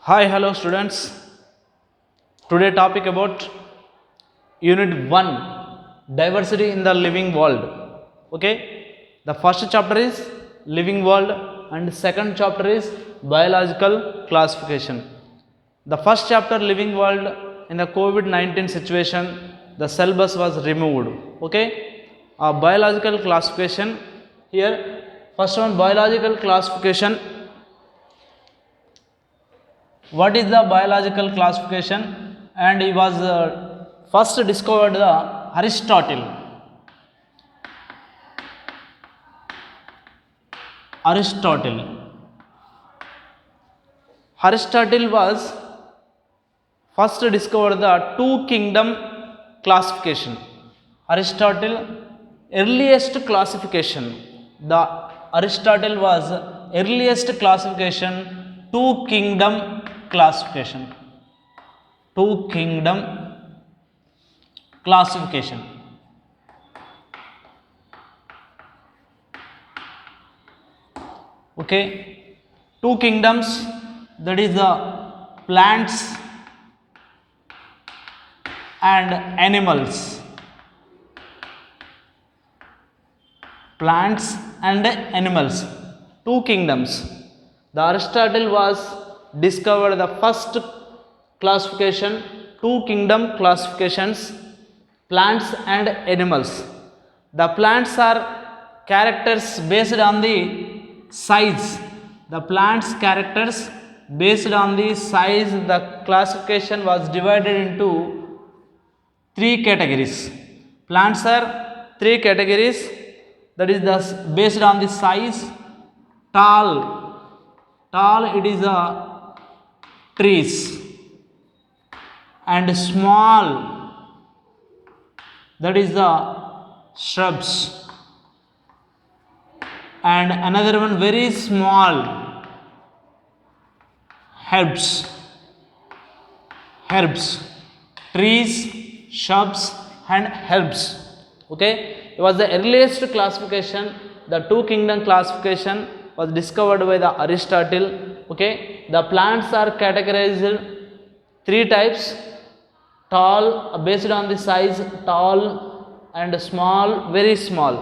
Hi, hello students. Today topic about Unit 1 Diversity in the Living World. Okay, the first chapter is Living World and second chapter is Biological Classification. The first chapter Living World, in the COVID-19 situation, the syllabus was removed. Okay, biological classification here. First one, biological classification. What is the biological classification? And he was first discovered the Aristotle. Aristotle was first discovered the two kingdom classification. Aristotle earliest classification. The Aristotle was earliest classification, two kingdom classification. Two kingdom classification. Okay, two kingdoms, that is the plants and animals. Plants and animals, two kingdoms. The Aristotle was discovered the first classification, two kingdom classifications, plants and animals. The plants are characters based on the size. The plants characters based on the size. The classification was divided into three categories. Plants are three categories, that is the based on the size. Tall it is a trees, and small, that is the shrubs, and another one very small, herbs. Trees, shrubs and herbs. Okay, it was the earliest classification. The two kingdom classification was discovered by the Aristotle. Okay, the plants are categorized three types: tall, based on the size, tall, and small, very small.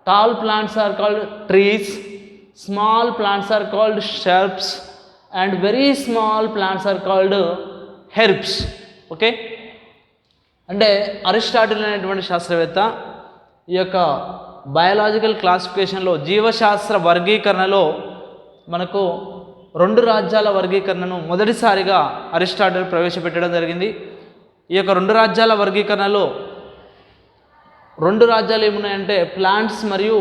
Tall plants are called trees, small plants are called shrubs, and very small plants are called herbs. Okay, అంటే Aristotle అనేటువంటి శాస్త్రవేత్త ఈ యొక్క biological క్లాసిఫికేషన్లో, జీవశాస్త్ర వర్గీకరణలో మనకు రెండు రాజ్యాల వర్గీకరణను మొదటిసారిగా అరిస్టాటిల్ ప్రవేశపెట్టడం జరిగింది. ఈ యొక్క రెండు రాజ్యాల వర్గీకరణలో రెండు రాజ్యాలు ఏమున్నాయంటే ప్లాంట్స్ మరియు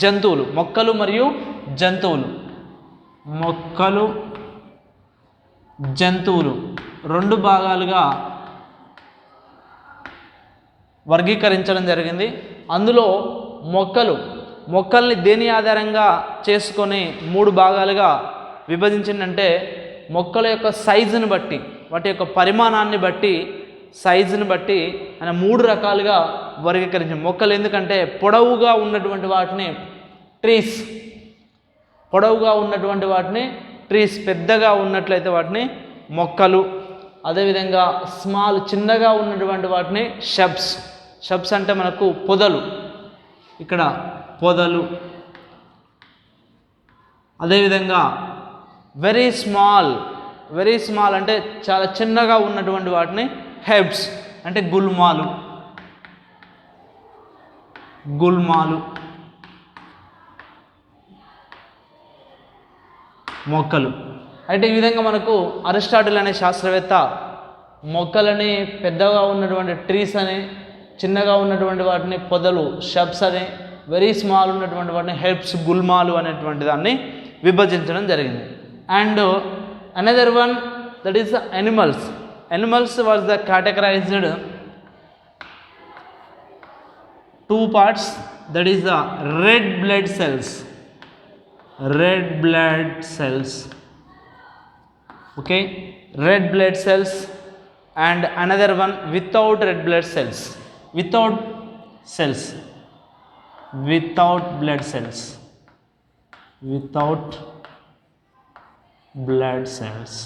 జంతువులు, మొక్కలు మరియు జంతువులు. రెండు భాగాలుగా వర్గీకరించడం జరిగింది. అందులో మొక్కల్ని దేని ఆధారంగా చేసుకొని మూడు భాగాలుగా విభజించిందంటే, మొక్కల యొక్క సైజుని బట్టి, వాటి యొక్క పరిమాణాన్ని బట్టి, సైజుని బట్టి అని మూడు రకాలుగా వర్గీకరించాం. మొక్కలు ఎందుకంటే పొడవుగా ఉన్నటువంటి వాటిని ట్రీస్, పెద్దగా ఉన్నట్లయితే వాటిని మొక్కలు. అదేవిధంగా స్మాల్, చిన్నగా ఉన్నటువంటి వాటిని షబ్స్ అంటే మనకు పొదలు, ఇక్కడ పొదలు. అదేవిధంగా వెరీ స్మాల్ అంటే చాలా చిన్నగా ఉన్నటువంటి వాటిని హెర్బ్స్ అంటే గుల్మాలు. మొక్కలు. అయితే ఈ విధంగా మనకు అరిస్టాటిల్ అనే శాస్త్రవేత్త మొక్కలని పెద్దగా ఉన్నటువంటి ట్రీస్ అని, చిన్నగా ఉన్నటువంటి వాటిని పొదలు షబ్స్ అని, వెరీ స్మాల్ ఉన్నటువంటి వాటిని హెర్బ్స్ గుల్మాలు అనేటువంటి దాన్ని విభజించడం జరిగింది. And another one, that is animals was the categorized two parts, that is the red blood cells. Okay, red blood cells, and another one without red blood cells, without blood cells, without blood cells.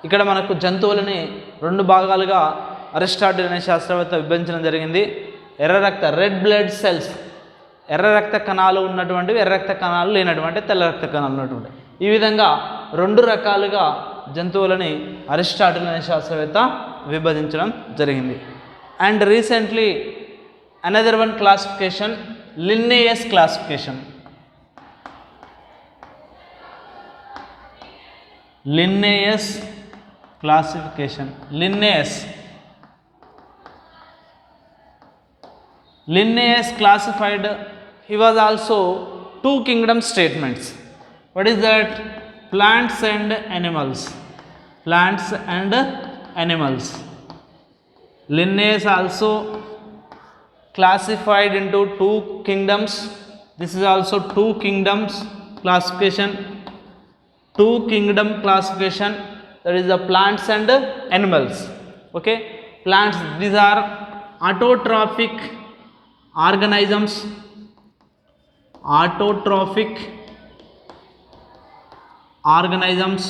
ఇక్కడ మనకు జంతువులని రెండు భాగాలుగా Aristotle అనే శాస్త్రవేత్త విభజించడం జరిగింది. Red blood cells, ఎర్ర రక్త కణాలు ఉన్నటువంటివి, ఎర్ర రక్త కణాలు లేనటువంటి తెల్ల రక్త కణాలు ఉన్నటువంటి, ఈ విధంగా రెండు రకాలుగా జంతువులని అరిస్టాటిల్ అనే శాస్త్రవేత్త విభజించడం జరిగింది. And recently another one classification, Linnaeus classification. Linnaeus classification. Linnaeus classified, he was also two kingdom statements. What is that? Plants and animals. Plants and animals. Linnaeus also classified into two kingdoms. This is also two kingdoms classification. Two kingdom classification, that is the plants and animals. Okay, plants, these are autotrophic organisms. Autotrophic organisms,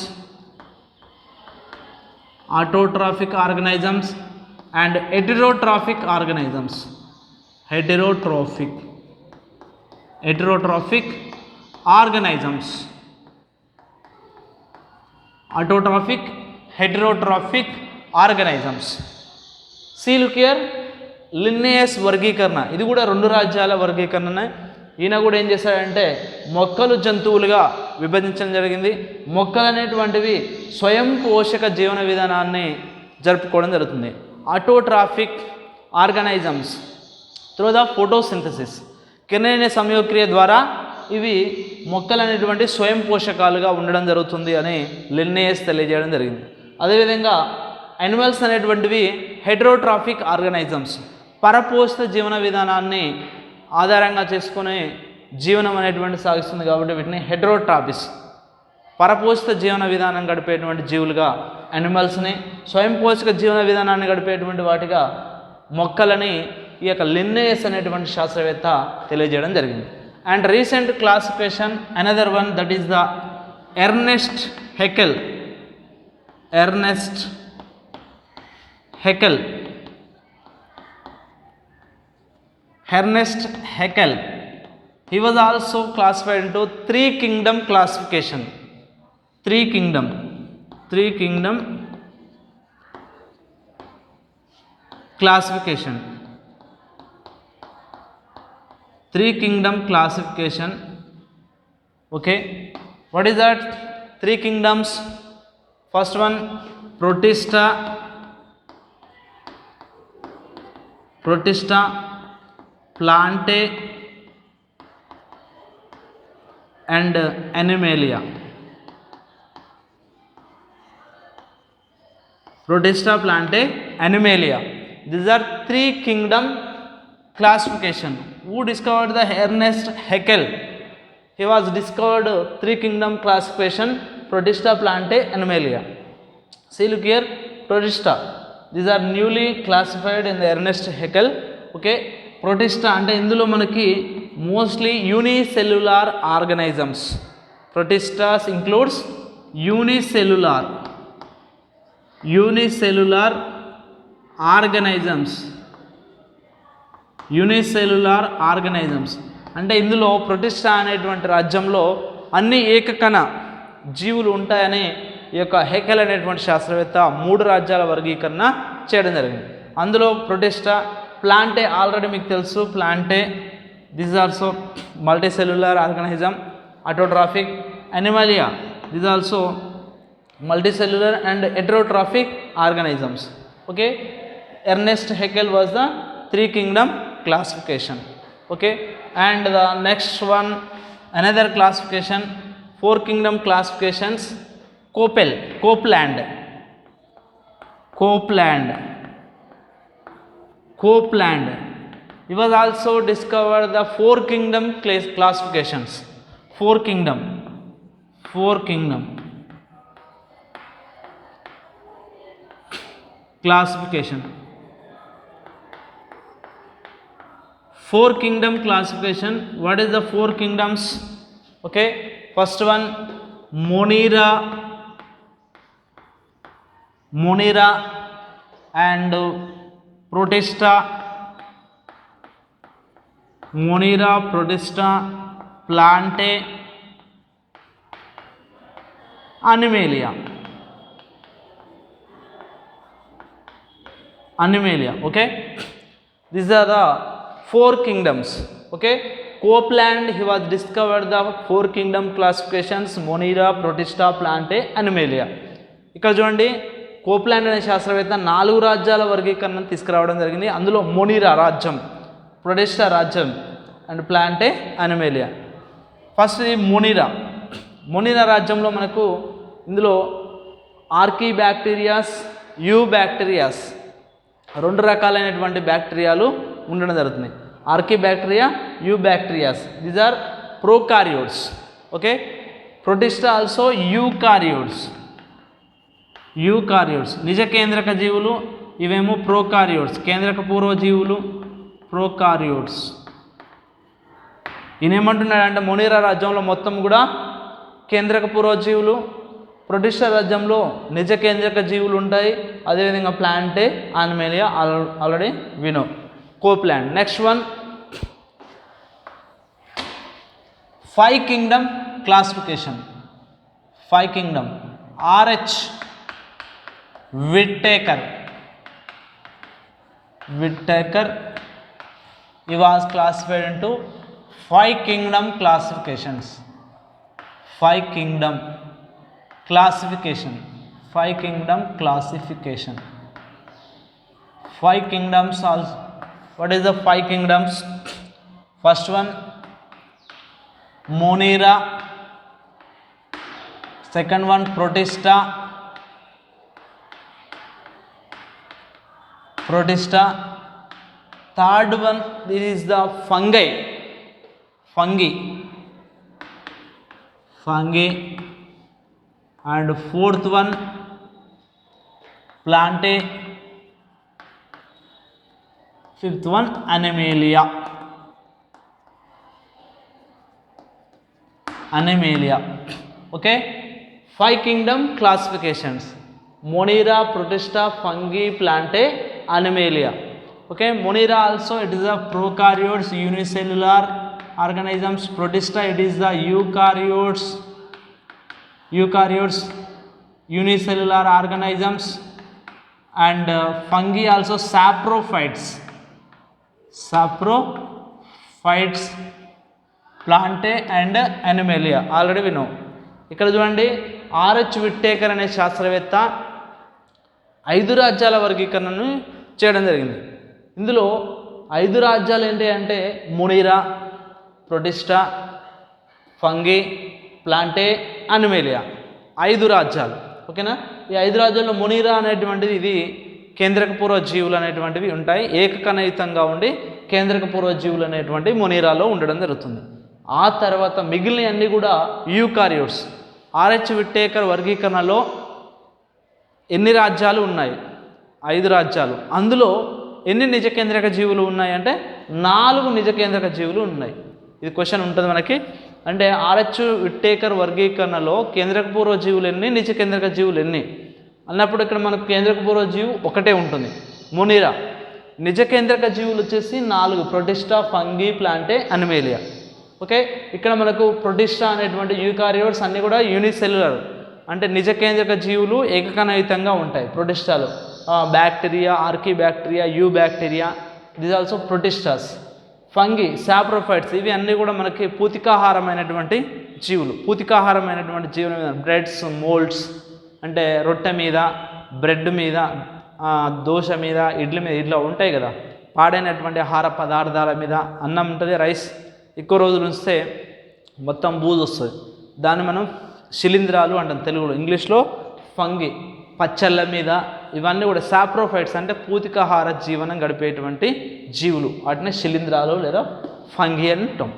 autotrophic organisms and heterotrophic organisms. Heterotrophic organisms. Autotrophic, heterotrophic organisms. See, look here, Linnaeus వర్గీకరణ, ఇది కూడా రెండు రాజ్యాల వర్గీకరణనే. ఈయన కూడా ఏం చేశాడంటే మొక్కలు జంతువులుగా విభజించడం జరిగింది. మొక్కలు అనేటువంటివి స్వయం పోషక జీవన విధానాన్ని జరుపుకోవడం జరుగుతుంది. Autotrophic organisms through the photosynthesis, కిరణజన్య సంయోగక్రియ ద్వారా ఇవి మొక్కలు అనేటువంటి స్వయం పోషకాలుగా ఉండడం జరుగుతుంది అని లిన్నేయస్ తెలియజేయడం జరిగింది. అదేవిధంగా యానిమల్స్ అనేటువంటివి హెటరోట్రాఫిక్ ఆర్గనైజమ్స్, పరపోషిత జీవన విధానాన్ని ఆధారంగా చేసుకుని జీవనం అనేటువంటి సాగిస్తుంది కాబట్టి వీటిని హెటరోట్రాపిస్, పరపోషిత జీవన విధానం గడిపేటువంటి జీవులుగా యానిమల్స్ని, స్వయం పోషక జీవన విధానాన్ని గడిపేటువంటి వాటిగా మొక్కలని ఈ యొక్క లిన్నేయస్ అనేటువంటి శాస్త్రవేత్త తెలియజేయడం జరిగింది. And recent classification, another one, that is the Ernest Haeckel. Ernest Haeckel. Ernest Haeckel. He was also classified into three kingdom classification. Three kingdom classification. Three kingdom classification. Okay, what is that? Three kingdoms. First one, Protista, Plantae and Animalia. Protista, Plantae, Animalia. These are three kingdom classification. Who discovered the Ernest Haeckel? He was discovered three kingdom classification, Protista, Plantae, Animalia. See, look here, Protista. These are newly classified in the Ernest Haeckel. Okay, Protista ante indulo manaki mostly unicellular organisms. Protistas includes unicellular organisms. Unicellular organisms అంటే ఇందులో Protista అనేటువంటి రాజ్యంలో అన్ని ఏకకణ జీవులు ఉంటాయని ఈ యొక్క Haeckel అనేటువంటి శాస్త్రవేత్త మూడు రాజ్యాల వర్గీకరణ చేయడం జరిగింది. అందులో ప్రొటిస్టా, ప్లాంటే ఆల్రెడీ మీకు తెలుసు, Plantae this also multicellular organism, autotrophic. Animalia this also multicellular and heterotrophic organisms. Okay, Ernest Haeckel was the three kingdom classification. Okay, and the next one, another classification, four kingdom classifications. Copeland. He was also discovered the four kingdom classifications. Four kingdom classification. Four kingdom classification. What is the four kingdoms? Okay, first one Monera and Protista. Monera, Protista, Plantae, Animalia. Okay, these are the 4 kingdoms. Okay, Copeland, he was discovered the 4 kingdom classifications: Monera, Protista, Plantae, Animalia. ఇక్కడ చూడండి, Copeland అనే శాస్త్రవేత్త 4 రాజ్యాల వర్గీకరణను తీసుకురావడం జరిగింది. అందులో మొనీరా రాజ్యం, ప్రొటిస్టా రాజ్యం అండ్ ప్లాంటే, అనిమేలియా. ఫస్ట్ ఈ మొనీరా రాజ్యంలో మనకు ఇందులో ఆర్కీ బ్యాక్టీరియాస్, యూ బ్యాక్టీరియాస్ 2 రకాలైనటువంటి బ్యాక్టీరియాలు ఉండడం జరుగుతుంది. Archaebacteria, eubacterias, these are prokaryotes. Okay, protista also eukaryotes నిజ కేంద్రక జీవులు, ఇవేమో ప్రోకారియోట్స్ కేంద్రక పూర్వజీవులు, ప్రోకారియోట్స్. ఈయన ఏమంటున్నాడంటే మొనీరా రాజ్యంలో మొత్తం కూడా కేంద్రక పూర్వజీవులు, ప్రొటిస్టా రాజ్యంలో నిజ కేంద్రక జీవులు ఉంటాయి. అదేవిధంగా ప్లాంటే, ఆనిమేలియా ఆల్రెడీ వినో. Copeland. Next one 5 kingdom classification. 5 kingdom. R.H. Whittaker, he was classified into 5 kingdom classifications. 5 kingdom classification. 5 kingdoms also. What is the 5 kingdoms? First one Monera, second one Protista, third one this is the fungi, and fourth one Plantae, fifth one Animalia. Okay, 5 kingdom classifications: Monera, Protista, fungi, Plantae, Animalia. Okay, Monera also it is a prokaryotes, unicellular organisms. Protista it is the eukaryotes, unicellular organisms. And fungi also saprophytes, Plantae and Animalia. Already we know. ఇక్కడ చూడండి, RH Whittaker అనే శాస్త్రవేత్త 5 రాజ్యాల వర్గీకరణను చేయడం జరిగింది. ఇందులో 5 రాజ్యాలు ఏంటి అంటే మొనీరా, ప్రొటిస్టా, ఫంగి, ప్లాంటే, అనిమేలియా. 5 రాజ్యాలు. ఓకేనా, ఈ 5 రాజ్యాల్లో మొనీరా అనేటువంటిది ఇది కేంద్రక పూర్వ జీవులు అనేటువంటివి ఉంటాయి. ఏకకణయుతంగా ఉండి కేంద్రక పూర్వ జీవులు అనేటువంటివి మొనీరాలో ఉండడం జరుగుతుంది. ఆ తర్వాత మిగిలిన అన్నీ కూడా యూకారియోట్స్. ఆర్హెచ్ విట్టేకర్ వర్గీకరణలో ఎన్ని రాజ్యాలు ఉన్నాయి? 5 రాజ్యాలు. అందులో ఎన్ని నిజ కేంద్రక జీవులు ఉన్నాయి అంటే 4 నిజ కేంద్రక జీవులు ఉన్నాయి. ఇది క్వశ్చన్ ఉంటుంది మనకి. అంటే ఆర్హెచ్ విట్టేకర్ వర్గీకరణలో కేంద్రక పూర్వ జీవులు ఎన్ని, నిజ కేంద్రక జీవులు ఎన్ని అన్నప్పుడు ఇక్కడ మనకు కేంద్రక పూర్వ జీవు ఒకటే ఉంటుంది, మొనీరా. నిజ కేంద్రక జీవులు వచ్చేసి 4: ప్రొటిస్టా, ఫంగి, ప్లాంటే, అనిమేలియా. ఓకే, ఇక్కడ మనకు ప్రొటిస్టా అనేటువంటి యూకారియోట్స్ అన్నీ కూడా యూనిసెల్యులర్, అంటే నిజ కేంద్రక జీవులు ఏకకణయుతంగా ఉంటాయి. ప్రొటిస్టాలు bacteria, archaebacteria, eubacteria, this also protistas. Fungi, saprophytes, ఇవి అన్నీ కూడా మనకి పూతికాహారమైనటువంటి జీవులు. పూతికాహారమైనటువంటి జీవుల మీద బ్రెడ్స్, మోల్డ్స్ అంటే రొట్టె మీద, బ్రెడ్ మీద, దోశ మీద, ఇడ్లీ మీద ఇట్లా ఉంటాయి కదా, పాడైనటువంటి ఆహార పదార్థాల మీద. అన్నం ఉంటుంది, రైస్ ఎక్కువ రోజులు ఉంచితే మొత్తం బూజు వస్తుంది, దాన్ని మనం శిలీంధ్రాలు అంటాం తెలుగులో. ఇంగ్లీష్లో ఫంగి. పచ్చళ్ళ మీద, ఇవన్నీ కూడా సాప్రోఫైట్స్ అంటే పూతికాహార జీవనం గడిపేటువంటి జీవులు, వాటిని శిలీంధ్రాలు లేదా ఫంగి అంటాం.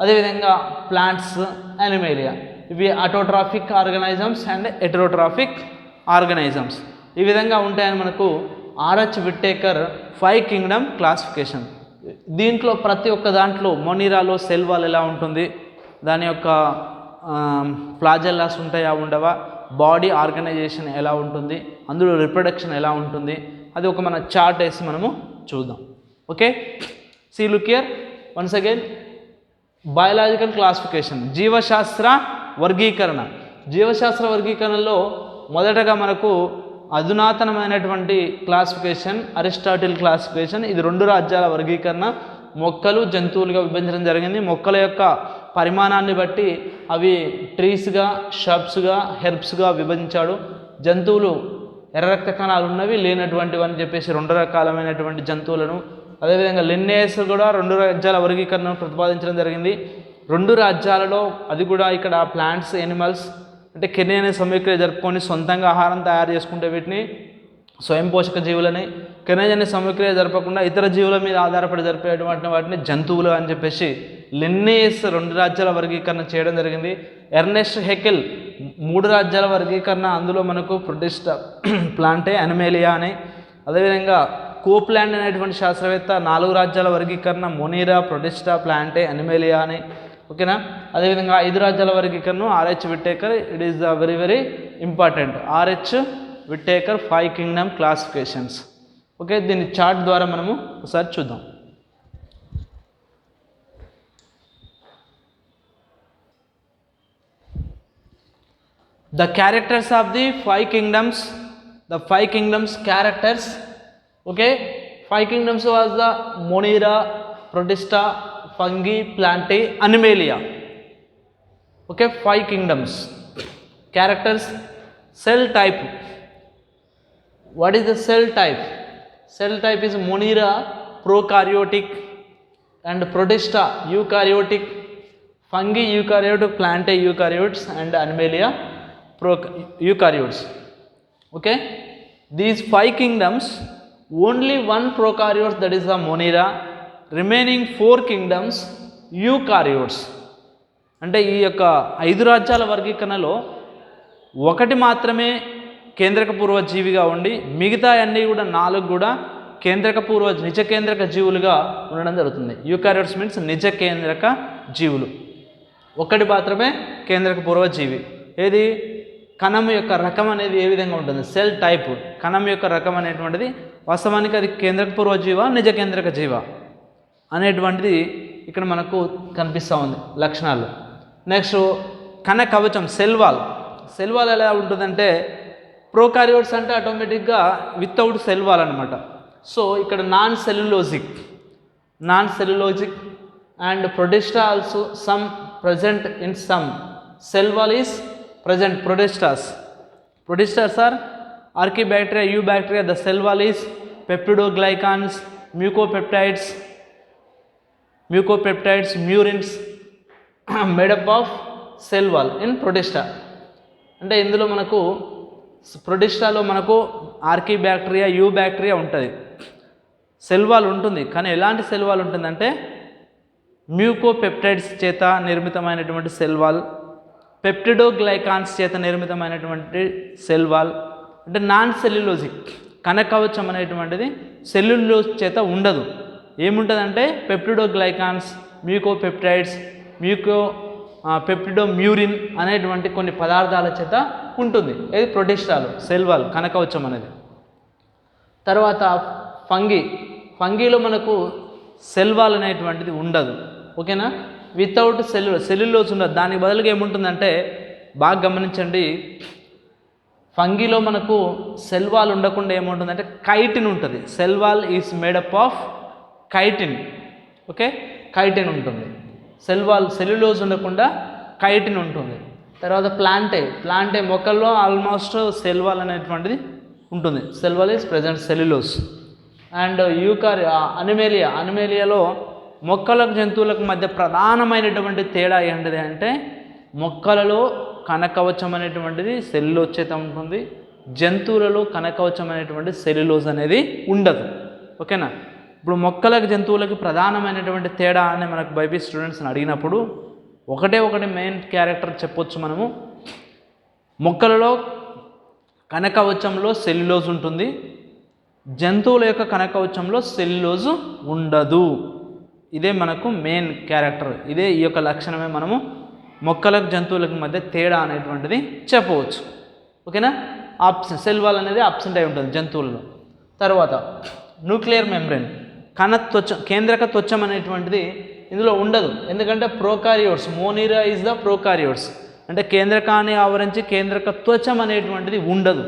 అదేవిధంగా ప్లాంట్స్, అనిమేలియా, ఇవి ఆటోట్రాఫిక్ ఆర్గనైజమ్స్ అండ్ హెటెరోట్రాఫిక్ ఆర్గనైజమ్స్. ఈ విధంగా ఉంటాయని మనకు ఆర్హెచ్ విట్టేకర్ 5 కింగ్డమ్ క్లాసిఫికేషన్. దీంట్లో ప్రతి ఒక్క దాంట్లో మొనీరాలో సెల్ వాల్ ఎలా ఉంటుంది, దాని యొక్క ఫ్లాజెల్లాస్ ఉంటాయా ఉండవా, బాడీ ఆర్గనైజేషన్ ఎలా ఉంటుంది, అందులో రిప్రొడక్షన్ ఎలా ఉంటుంది, అది ఒక మన చార్ట్ వేసి మనము చూద్దాం. Okay, see look here once again. Biological classification, జీవశాస్త్ర వర్గీకరణ. జీవశాస్త్ర వర్గీకరణలో మొదటగా మనకు అధునాతనమైనటువంటి క్లాసిఫికేషన్ అరిస్టాటిల్ క్లాసిఫికేషన్. ఇది 2 రాజ్యాల వర్గీకరణ. మొక్కలు జంతువులుగా విభజించడం జరిగింది. మొక్కల యొక్క పరిమాణాన్ని బట్టి అవి ట్రీస్గా, షబ్స్గా, హెర్బ్స్గా విభజించాడు. జంతువులు ఎర్ర రక్త కణాలు ఉన్నవి, లేనటువంటివి అని చెప్పేసి 2 రకాలమైనటువంటి జంతువులను. అదేవిధంగా లిన్నేయస్ కూడా 2 రాజ్యాల వర్గీకరణను ప్రతిపాదించడం జరిగింది. 2 రాజ్యాలలో అది కూడా ఇక్కడ ప్లాంట్స్, ఎనిమల్స్ అంటే కెర్నియన్ సమీక్రియ జరుపుకొని సొంతంగా ఆహారం తయారు చేసుకుంటే వీటిని స్వయం పోషక జీవులని, కెర్నియన్ సమీక్రియ జరపకుండా ఇతర జీవుల మీద ఆధారపడి జరిపేటువంటి వాటిని జంతువులు అని చెప్పేసి లిన్నేయస్ 2 రాజ్యాల వర్గీకరణ చేయడం జరిగింది. ఎర్నెస్ట్ హెకెల్ 3 రాజ్యాల వర్గీకరణ, అందులో మనకు ప్రొటిస్టా ప్లాంటే అనిమేలియా అని. అదేవిధంగా కోప్లాండ్ అనేటువంటి శాస్త్రవేత్త 4 రాజ్యాల వర్గీకరణ, మొనీరా, ప్రొటిస్టా, ప్లాంటే, అనిమేలియా అని. ఓకేనా, అదేవిధంగా 5 రాజ్యాల వర్గీకరణ RH Whittaker. It is the very very important. RH Whittaker 5 Kingdom classifications. Okay, దీని చార్ట్ ద్వారా మనము ఒకసారి చూద్దాం. The characters of the 5 kingdoms, the 5 kingdoms characters. Okay, 5 kingdoms was the Monera, Protista, Fungi, Plantae, Animalia. Okay, 5 kingdoms characters. Cell type. What is the cell type? Cell type is Monera, prokaryotic, and Protista, eukaryotic, Fungi, eukaryotic, Plantae, eukaryotes, and Animalia, eukaryotes. Okay, these 5 kingdoms, only one prokaryotes, that is the Monera, remaining 4 kingdoms eukaryotes. అంటే ఈ యొక్క 5 రాజ్యాల వర్గీకరణలో ఒకటి మాత్రమే కేంద్రక పూర్వ జీవిగా ఉండి మిగతా అన్నీ కూడా 4 కూడా కేంద్రక పూర్వ నిజ కేంద్రక జీవులుగా ఉండడం జరుగుతుంది. యూకారియోట్స్ మీన్స్ నిజ కేంద్రక జీవులు. ఒకటి మాత్రమే కేంద్రక పూర్వ జీవి. ఏది? కణం యొక్క రకం అనేది ఏ విధంగా ఉంటుంది, సెల్ టైప్, కణం యొక్క రకం అనేటువంటిది వాస్తవానికి అది కేంద్రక పూర్వ జీవ, నిజ కేంద్రక జీవ అనేటువంటిది ఇక్కడ మనకు కనిపిస్తూ ఉంది లక్షణాలు. నెక్స్ట్ కణ కవచం, సెల్ వాల్. సెల్ వాల్ ఎలా ఉంటుందంటే ప్రోకారియోట్స్ అంటే ఆటోమేటిక్గా వితౌట్ సెల్ వాల్ అనమాట. సో ఇక్కడ non cellulosic and Protista also some present in some. Cell wall is present. Protistas are archaebacteria, eubacteria. The cell wall is peptidoglycans, mucopeptides, murines made up of cell wall in protista. అంటే ఇందులో మనకు ప్రొటిస్టాలో మనకు ఆర్కీబ్యాక్టీరియా, యూబ్యాక్టీరియా ఉంటుంది, cell wall ఉంటుంది. కానీ ఎలాంటి cell wall ఉంటుందంటే మ్యూకోపెప్టైడ్స్ చేత నిర్మితమైనటువంటి సెల్ వాల్, పెప్టిడోగ్లైకాన్స్ చేత నిర్మితమైనటువంటి సెల్ వాల్. అంటే నాన్ సెల్యులోజిక్, కణకవచం అనేటువంటిది సెల్యులోజ్ చేత ఉండదు. ఏముంటుందంటే పెప్టిడోగ్లైకాన్స్, మ్యూకోపెప్టైడ్స్, పెప్టిడోమ్యూరిన్ అనేటువంటి కొన్ని పదార్థాల చేత ఉంటుంది. ఇది ప్రొటిస్టాలు సెల్ వాల్, కణకవచం అనేది. తర్వాత ఫంగీలో మనకు సెల్ వాల్ అనేటువంటిది ఉండదు. ఓకేనా, వితౌట్ సెల్యులోజ్ ఉండదు. దానికి బదులుగా ఏముంటుందంటే బాగా గమనించండి, ఫంగీలో మనకు సెల్ వాల్ ఉండకుండా ఏముంటుందంటే కైటిన్ ఉంటుంది. Cell wall is made up of chitin. Okay, chitin ఉంటుంది. సెల్ వాల్ సెల్యులోజ్ ఉండకుండా కైటిన్ ఉంటుంది. తర్వాత ప్లాంటే మొక్కల్లో ఆల్మోస్ట్ సెల్ వాల్ అనేటువంటిది ఉంటుంది. Cell wall is present cellulose. And అనిమేలియాలో మొక్కలకు జంతువులకు మధ్య ప్రధానమైనటువంటి తేడా ఏంటిది అంటే మొక్కలలో కణకవచం అనేటువంటిది సెల్యులోజ్ చేత ఉంటుంది, జంతువులలో కణకవచం అనేటువంటి సెల్యులోజ్ అనేది ఉండదు. ఓకేనా, ఇప్పుడు మొక్కలకు జంతువులకు ప్రధానమైనటువంటి తేడా అని మనకు బైపీ స్టూడెంట్స్ని అడిగినప్పుడు ఒకటే మెయిన్ క్యారెక్టర్ చెప్పొచ్చు మనము. మొక్కలలో కణకవచంలో సెల్యులోజ్ ఉంటుంది, జంతువుల యొక్క కణకవచంలో సెల్యులోజ్ ఉండదు. ఇదే మనకు మెయిన్ క్యారెక్టర్. ఇదే ఈ యొక్క లక్షణమే మనము మొక్కలకు జంతువులకు మధ్య తేడా అనేటువంటిది చెప్పవచ్చు. ఓకేనా, సెల్ వాల్ అనేది అబ్సెంట్ అయి ఉంటుంది జంతువులలో. తర్వాత న్యూక్లియర్ మెంబ్రెయిన్, కేంద్రక త్వచం అనేటువంటిది ఇందులో ఉండదు. ఎందుకంటే ప్రోకారియోట్స్, మోనిరా ఈజ్ ద ప్రోకారియోట్స్, అంటే కేంద్రకాన్ని ఆవరించి కేంద్రక త్వచం అనేటువంటిది ఉండదు.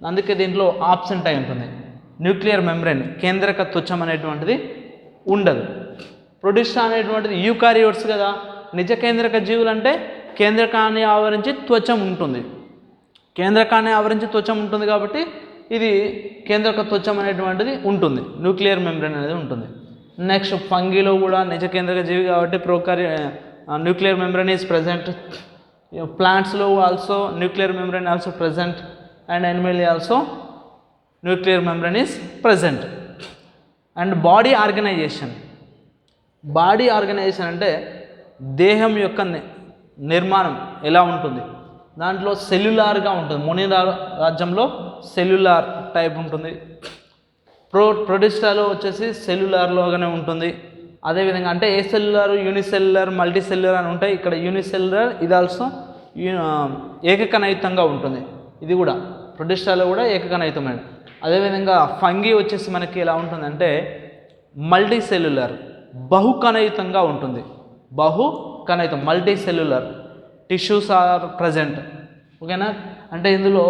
అందుకే దీంట్లో ఆబ్సెంట్ అయి ఉంటుంది. న్యూక్లియర్ మెంబ్రెయిన్, కేంద్రక త్వచం అనేటువంటిది ఉండదు. ప్రొటిస్టా అనేటువంటిది యూకారియోట్స్ కదా, నిజ కేంద్రక జీవులు అంటే కేంద్రకాన్ని ఆవరించి త్వచం ఉంటుంది. కేంద్రకాన్ని ఆవరించి త్వచం ఉంటుంది కాబట్టి ఇది కేంద్రక త్వచం అనేటువంటిది ఉంటుంది, న్యూక్లియర్ మెంబ్రెయిన్ అనేది ఉంటుంది. నెక్స్ట్ ఫంగీలో కూడా నిజ కేంద్రక జీవి కాబట్టి న్యూక్లియర్ మెంబ్రెయిన్ ఈజ్ ప్రజెంట్. ప్లాంట్స్లో also nuclear membrane also present, and animal also nuclear membrane is present. And body organization అంటే దేహం యొక్క నిర్మాణం ఎలా ఉంటుంది, దాంట్లో సెల్యులార్గా ఉంటుంది. మోనిరా రాజ్యంలో సెల్యులార్ టైప్ ఉంటుంది. ప్రొటిస్టాలో వచ్చేసి సెల్యులార్లోగానే ఉంటుంది. అదేవిధంగా అంటే ఏ సెల్యులార్, యూనిసెల్యులర్, మల్టీ సెల్యులర్ అని ఉంటాయి. ఇక్కడ యూనిసెల్యులర్, ఇది ఆల్సో ఏకకణయుతంగా ఉంటుంది. ఇది కూడా ప్రొటిస్టాలో కూడా ఏకకణయుతమైన. అదేవిధంగా ఫంగీ వచ్చేసి మనకి ఎలా ఉంటుందంటే మల్టీ సెల్యులర్, బహుకణయుతంగా ఉంటుంది. బహుకణయుతం, multi cellular, tissues are present. ఓకేనా, అంటే ఇందులో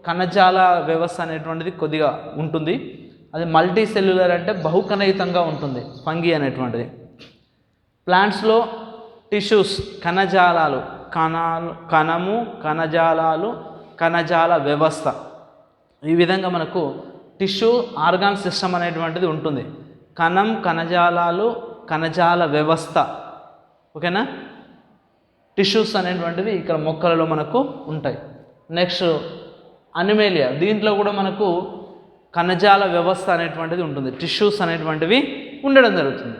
కణజాల వ్యవస్థ అనేటువంటిది కొద్దిగా ఉంటుంది. అది మల్టీ సెల్యులర్ అంటే బహుకణయుతంగా ఉంటుంది ఫంగీ అనేటువంటిది. ప్లాంట్స్లో టిష్యూస్, కణజాలాలు, కణము, కణజాలాలు, కణజాల వ్యవస్థ, ఈ విధంగా మనకు టిష్యూ ఆర్గాన్ సిస్టమ్ అనేటువంటిది ఉంటుంది. కణం, కణజాలాలు, కణజాల వ్యవస్థ. ఓకేనా, టిష్యూస్ అనేటువంటివి ఇక్కడ మొక్కలలో మనకు ఉంటాయి. నెక్స్ట్ అనిమేలియా, దీంట్లో కూడా మనకు కణజాల వ్యవస్థ అనేటువంటిది ఉంటుంది, టిష్యూస్ అనేటువంటివి ఉండడం జరుగుతుంది.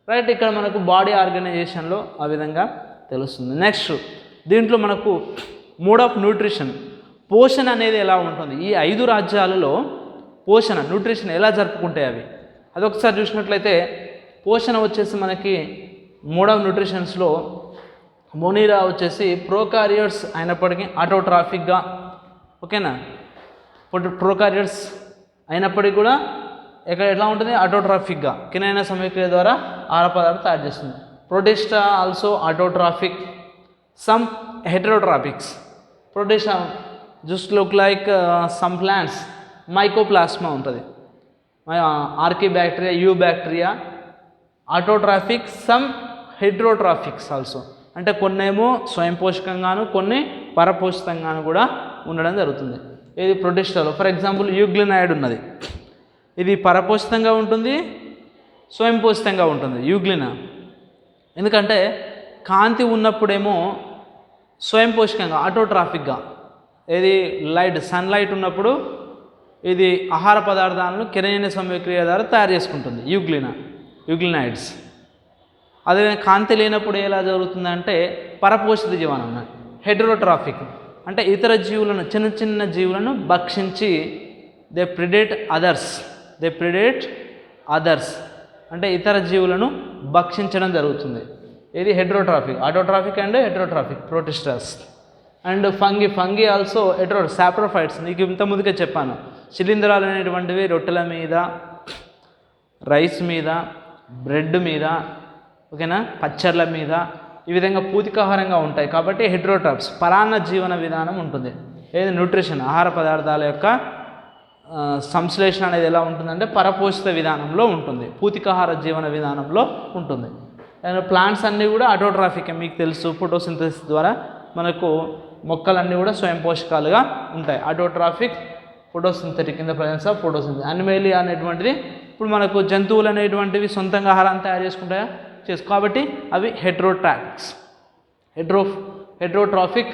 రైట్, ఇక్కడ మనకు బాడీ ఆర్గనైజేషన్లో ఆ విధంగా తెలుస్తుంది. నెక్స్ట్ దీంట్లో మనకు మోడ్ ఆఫ్ న్యూట్రిషన్, పోషణ అనేది ఎలా ఉంటుంది, ఈ 5 రాజ్యాలలో పోషణ, న్యూట్రిషన్ ఎలా జరుపుకుంటాయి అవి, అదొకసారి చూసినట్లయితే పోషణ వచ్చేసి మనకి మోడ్ ఆఫ్ న్యూట్రిషన్స్లో మోనిరా వచ్చేసి ప్రోకారియోట్స్ అయినప్పటికీ ఆటోట్రాఫిక్గా, ఓకేనా, ప్రోకారియోట్స్ అయినప్పటికీ కూడా ఎట్లా ఉంటుంది, ఆటోట్రాఫిక్గా కినైన సమయక్రియ ద్వారా ఆహార పదార్థాలు తయారు చేస్తుంది. Protista also autotrophic, some heterotrophics. Protista just look like some plants, mycoplasma ఉంటుంది, archaebacteria, eubacteria. Autotrophic, some heterotrophics also, అంటే కొన్నేమో స్వయం పోషకంగాను కొన్ని పరపోషితంగాను కూడా ఉండడం జరుగుతుంది. ఇది ప్రొటిస్టాలో ఫర్ ఎగ్జాంపుల్ యూగ్లినాయిడ్ ఉన్నది, ఇది పరపోషితంగా ఉంటుంది, స్వయం పోషితంగా ఉంటుంది యూగ్లినా. ఎందుకంటే కాంతి ఉన్నప్పుడేమో స్వయం పోషకంగా ఆటోట్రాఫిక్గా, ఇది సన్లైట్ ఉన్నప్పుడు ఇది ఆహార పదార్థాలను కిరణజన్య సమయక్రియ ద్వారా తయారు చేసుకుంటుంది యూగ్లినాయిడ్స్. అదేవిధంగా కాంతి లేనప్పుడు ఎలా జరుగుతుందంటే పరపోషిత జీవనం, హెటరోట్రాఫిక్, అంటే ఇతర జీవులను, చిన్న చిన్న జీవులను భక్షించి దే ప్రిడేట్ అదర్స్, అంటే ఇతర జీవులను భక్షించడం జరుగుతుంది. ఇది heterotrophic, autotrophic and heterotrophic protistas. And fungi also saprophytes. నీకు ఇంత ముందుగా చెప్పాను, శిలీంధ్రాలు అనేటువంటివి రొట్టెల మీద, రైస్ మీద, బ్రెడ్ మీద, ఓకేనా, పచ్చళ్ళ మీద, ఈ విధంగా పూతికాహారంగా ఉంటాయి. కాబట్టి హెటరోట్రాఫ్స్, పరాన్న జీవన విధానం ఉంటుంది. ఏది న్యూట్రిషన్, ఆహార పదార్థాల యొక్క సంశ్లేషణ అనేది ఎలా ఉంటుందంటే పరపోషిత విధానంలో ఉంటుంది, పూతికాహార జీవన విధానంలో ఉంటుంది. అండ్ ప్లాంట్స్ అన్నీ కూడా ఆటోట్రాఫిక్, మీకు తెలుసు, ఫోటోసింథసిస్ ద్వారా మనకు మొక్కలన్నీ కూడా స్వయం పోషకాలుగా ఉంటాయి. Autotrophic, photosynthetic in the presence of photosynthesis. Animalia అనేటువంటిది ఇప్పుడు మనకు జంతువులు అనేటువంటివి సొంతంగా ఆహారాన్ని తయారు చేసుకుంటాయా, కాబట్టి అవి హెటరోట్రాఫిక్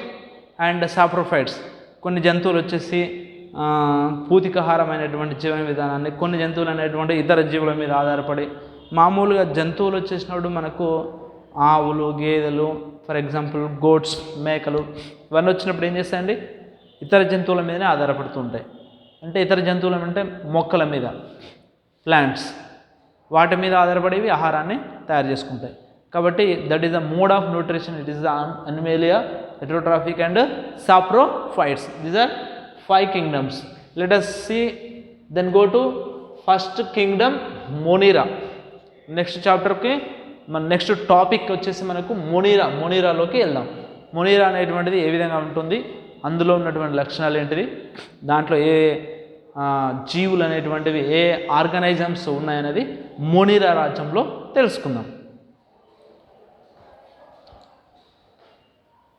అండ్ సాప్రోఫైట్స్. కొన్ని జంతువులు వచ్చేసి పూతికాహారమైనటువంటి జీవన విధానాన్ని, కొన్ని జంతువులు అనేటువంటి ఇతర జీవుల మీద ఆధారపడి, మామూలుగా జంతువులు వచ్చేసినప్పుడు మనకు ఆవులు, గేదెలు, ఫర్ ఎగ్జాంపుల్ గోట్స్, మేకలు, ఇవన్నీ వచ్చినప్పుడు ఏం చేస్తాయండి, ఇతర జంతువుల మీదనే ఆధారపడుతూ ఉంటాయి. అంటే ఇతర జంతువులు అంటే మొక్కల మీద, ప్లాంట్స్, వాటి మీద ఆధారపడేవి ఆహారాన్ని తయారు చేసుకుంటాయి. కాబట్టి that is the mode of nutrition. It is the animalia, heterotrophic and saprophytes. These are 5 kingdoms. Let us see, then go to first kingdom monera. Next చాప్టర్కి మన నెక్స్ట్ టాపిక్ వచ్చేసి మనకు మోనిరాలోకి వెళ్దాం. మోనిరా అనేటువంటిది ఏ విధంగా ఉంటుంది, అందులో ఉన్నటువంటి లక్షణాలు ఏంటిది, దాంట్లో ఏ జీవులు అనేటువంటివి, ఏ ఆర్గనైజమ్స్ ఉన్నాయనేది మోనిరా రాజ్యంలో తెలుసుకుందాం.